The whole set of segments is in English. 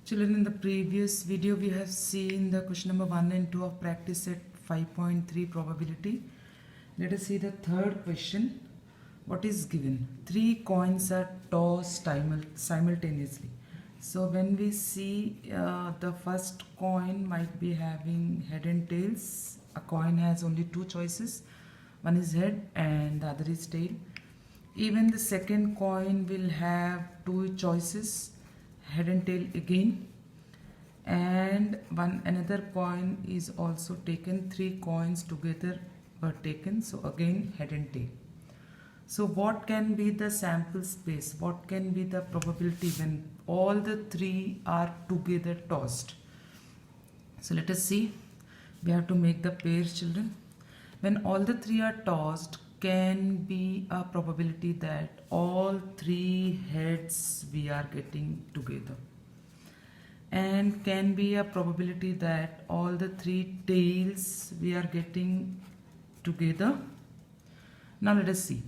Children, in the previous video we have seen the question number 1 and 2 of practice set 5.3 probability. Let us see the third question. What is given? 3 coins are tossed simultaneously. So when we see the first coin might be having head and tails. A coin has only 2 choices. One is head and the other is tail. Even the second coin will have 2 choices, head and tail again, and another coin is also taken. 3 coins together were taken, so again head and tail. So what can be the sample space? What can be the probability when all the 3 are together tossed? So let us see. We have to make the pairs, children. When all the 3 are tossed, can be a probability that all 3 heads we are getting together, and can be a probability that all the 3 tails we are getting together. Now let us see.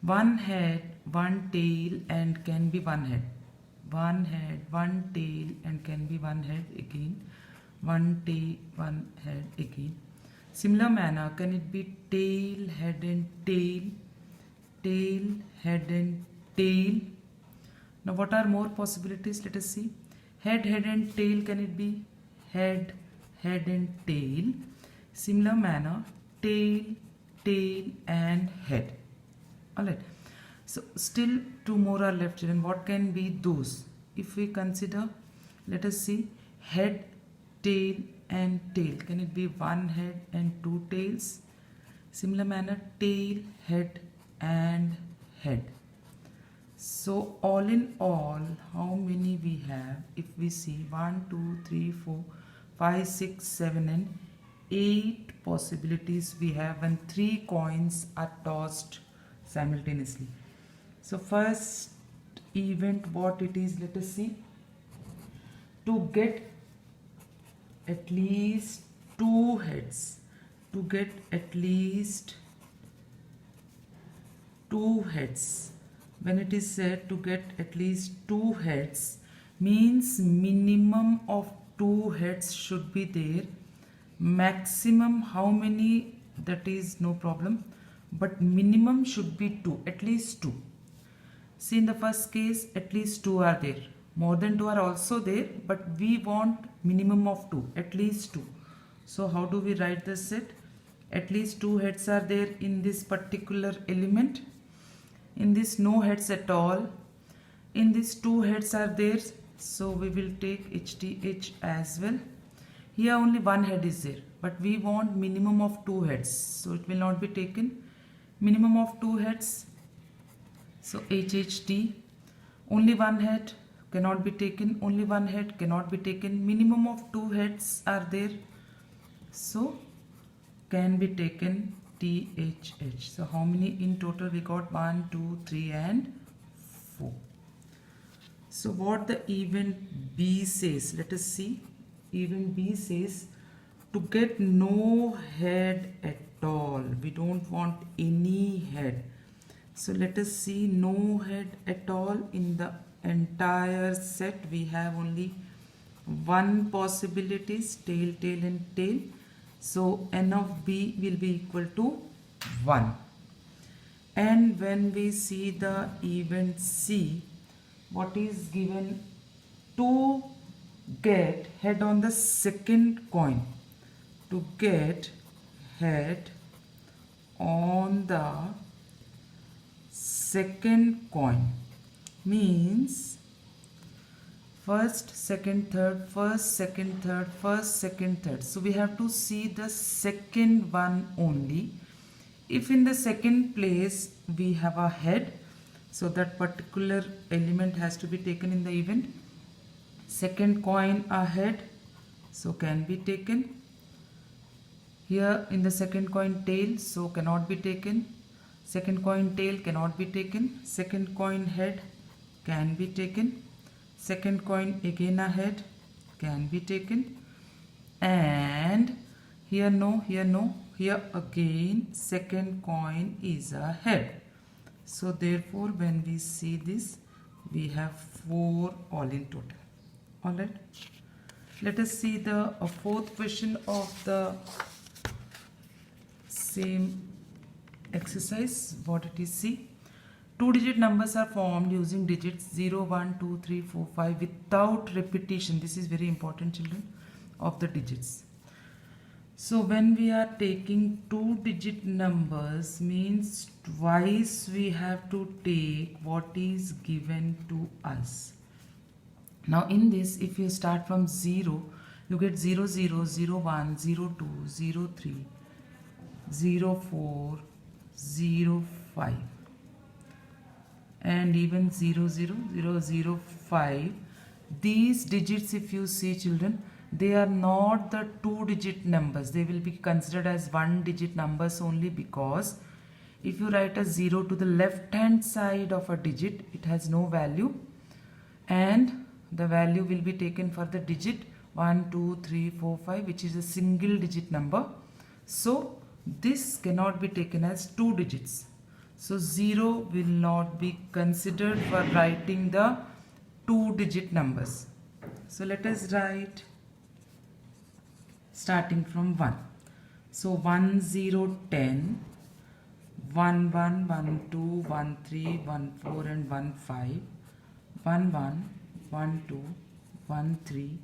1 head, 1 tail, and can be 1 head. 1 head, 1 tail, and can be 1 head again. 1 tail, 1 head again. Similar manner, can it be tail, head and tail, tail, head and tail? Now what are more possibilities? Let us see. Head, head and tail, can it be head, head and tail? Similar manner, tail, tail and head. Alright. So still 2 more are left, children. What can be those? If we consider, let us see, head, tail and tail. Can it be 1 head and 2 tails? Similar manner, tail, head and head. So all in all, how many we have? If we see 1, 2, 3, 4, 5, 6, 7 and 8 possibilities we have when 3 coins are tossed simultaneously. So first event, what it is, let us see. To get at least 2 heads, to get at least 2 heads. When it is said to get at least 2 heads, means minimum of 2 heads should be there. Maximum how many, that is no problem, but minimum should be 2, at least 2. See, in the first case at least 2 are there. More than 2 are also there, but we want minimum of 2, at least 2. So how do we write the set? At least 2 heads are there in this particular element. In this no heads at all. In this 2 heads are there, so we will take HTH as well. Here only 1 head is there, but we want minimum of 2 heads, so it will not be taken. Minimum of 2 heads, so HHT. Only 1 head cannot be taken, only 1 head cannot be taken. Minimum of 2 heads are there, so can be taken THH. So how many in total we got? 1, 2, 3 and 4. So what the event B says, let us see. Event B says to get no head at all. We don't want any head. So let us see, no head at all. In the entire set we have only 1 possibilities, tail, tail and tail. So n of B will be equal to 1. And when we see the event C, what is given? To get head on the second coin. To get head on the second coin means first, second, third, first, second, third, first, second, third. So we have to see the second one only. If in the second place we have a head, so that particular element has to be taken in the event. Second coin a head, so can be taken. Here in the second coin tail, so cannot be taken. Second coin tail cannot be taken. Second coin head can be taken. Second coin again a head can be taken. And here no, here no, here again second coin is a head. So therefore when we see this, we have 4 all in total. Alright. Let us see the fourth question of the same exercise. What it is, see. Two-digit numbers are formed using digits 0, 1, 2, 3, 4, 5 without repetition. This is very important, children, of the digits. So when we are taking two-digit numbers, means twice we have to take what is given to us. Now in this, if you start from 0, you get 0, 0, 0, 1, 0, 2, 0, 3, 0, 4, 0, 5. And even 0, 0, 0, 0, 5. These digits, if you see, children, they are not the two-digit numbers. They will be considered as one-digit numbers only, because if you write a 0 to the left-hand side of a digit, it has no value, and the value will be taken for the digit 1, 2, 3, 4, 5, which is a single-digit number. So this cannot be taken as two digits. So 0 will not be considered for writing the two-digit numbers. So let us write starting from 1. So 1, 0, 10, 1, 1, 1, 2, 1, 3, 1, 4 and 1, 5, 1, 1, 1, 2, 1, 3,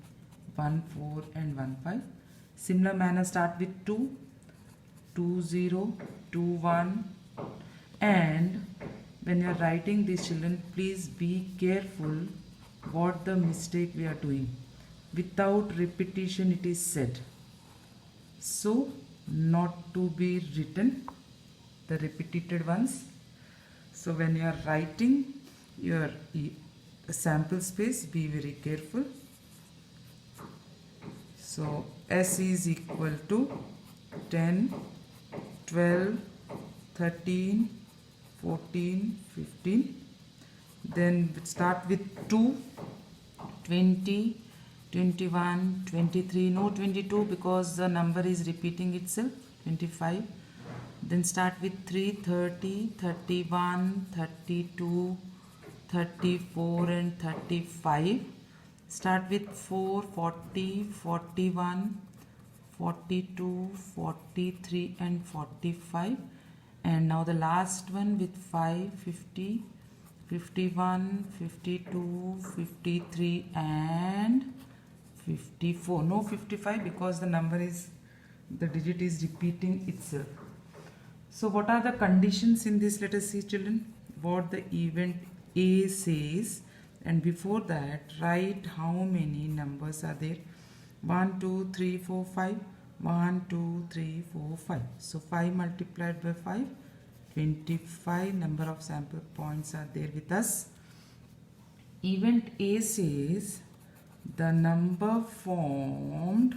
1, 4 and 1, 5. Similar manner, start with 2, 2, 0, 2, 1. And when you are writing these, children, please be careful what the mistake we are doing. Without repetition it is said. So not to be written the repeated ones. So when you are writing your sample space, be very careful. So S is equal to 10, 12, 13, 14, 15. Then start with 2, 20, 21, 23, no 22 because the number is repeating itself, 25. Then start with 3, 30, 31, 32, 34 and 35. Start with 4, 40, 41, 42, 43 and 45. And now the last one with 5, 50, 51, 52, 53 and 54. No 55 because the digit is repeating itself. So what are the conditions in this? Let us see, children, what the event A says. And before that, write how many numbers are there. 1, 2, 3, 4, 5. 1, 2, 3, 4, 5. So 5 multiplied by 5, 25 number of sample points are there with us. Event A says the number formed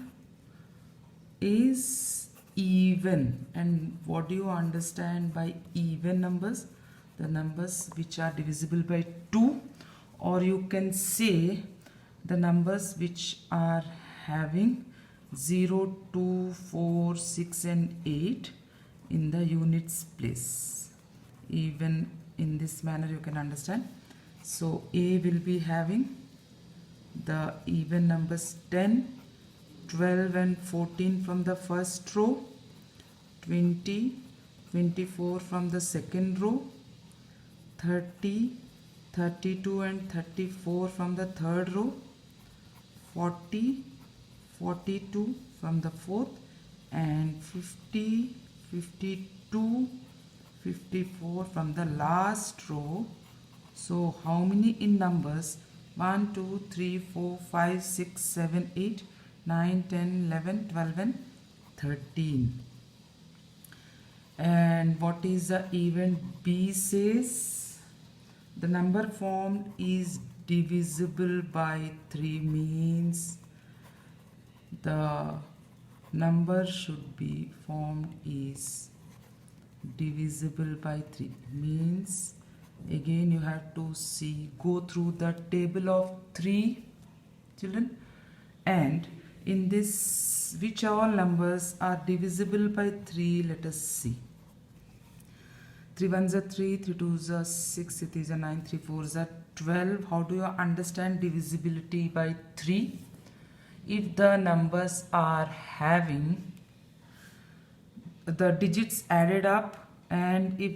is even. And what do you understand by even numbers? The numbers which are divisible by 2, or you can say the numbers which are having 0, 2, 4, 6 and 8 in the units place. Even in this manner you can understand. So A will be having the even numbers 10, 12 and 14 from the first row, 20, 24 from the second row, 30, 32 and 34 from the third row, 40, 42 from the fourth, and 50, 52, 54 from the last row. So how many in numbers? 1, 2, 3, 4, 5, 6, 7, 8, 9, 10, 11, 12 and 13. And what is the event B says? The number formed is divisible by 3, means the number should be formed is divisible by 3, means again you have to go through the table of 3, children, and in this which all numbers are divisible by 3, let us see. 3 ones are 3, 3 twos are 6, 3 threes are 9, 3 fours are 12. How do you understand divisibility by 3? If the numbers are having the digits added up, and if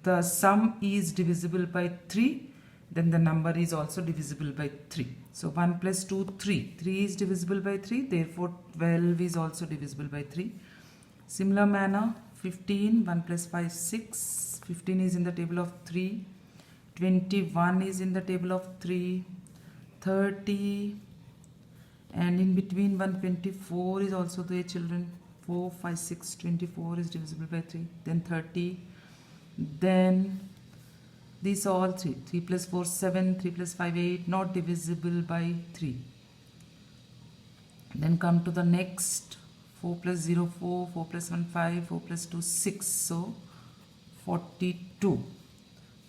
the sum is divisible by 3, then the number is also divisible by 3. So 1 plus 2, 3. 3 is divisible by 3, therefore 12 is also divisible by 3. Similar manner, 15, 1 plus 5, 6. 15 is in the table of 3. 21 is in the table of 3. 30, and in between 124 is also there, children. 4, 5, 6, 24 is divisible by 3. Then 30. Then these all 3. 3 plus 4, 7. 3 plus 5, 8. Not divisible by 3. Then come to the next. 4 plus 0, 4. 4 plus 1, 5. 4 plus 2, 6. So 42.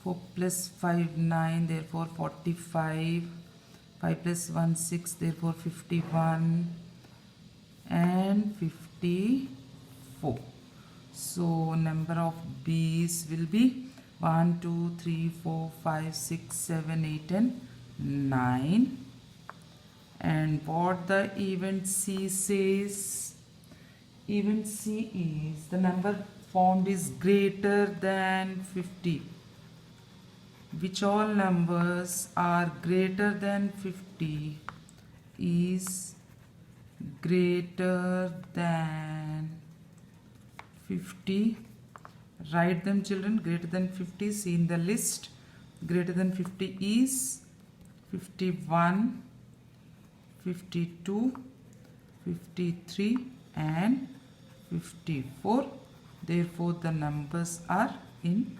4 plus 5, 9. Therefore 45. 5 plus 1, 6. Therefore 51. And 54. So number of B's will be 1, 2, 3, 4, 5, 6, 7, 8 and 9. And what the event C says? Event C is the number found is greater than 50. Which all numbers are greater than 50 is greater than 50. Write them, children. Greater than 50, see in the list. Greater than 50 is 51, 52, 53 and 54. Therefore the numbers are in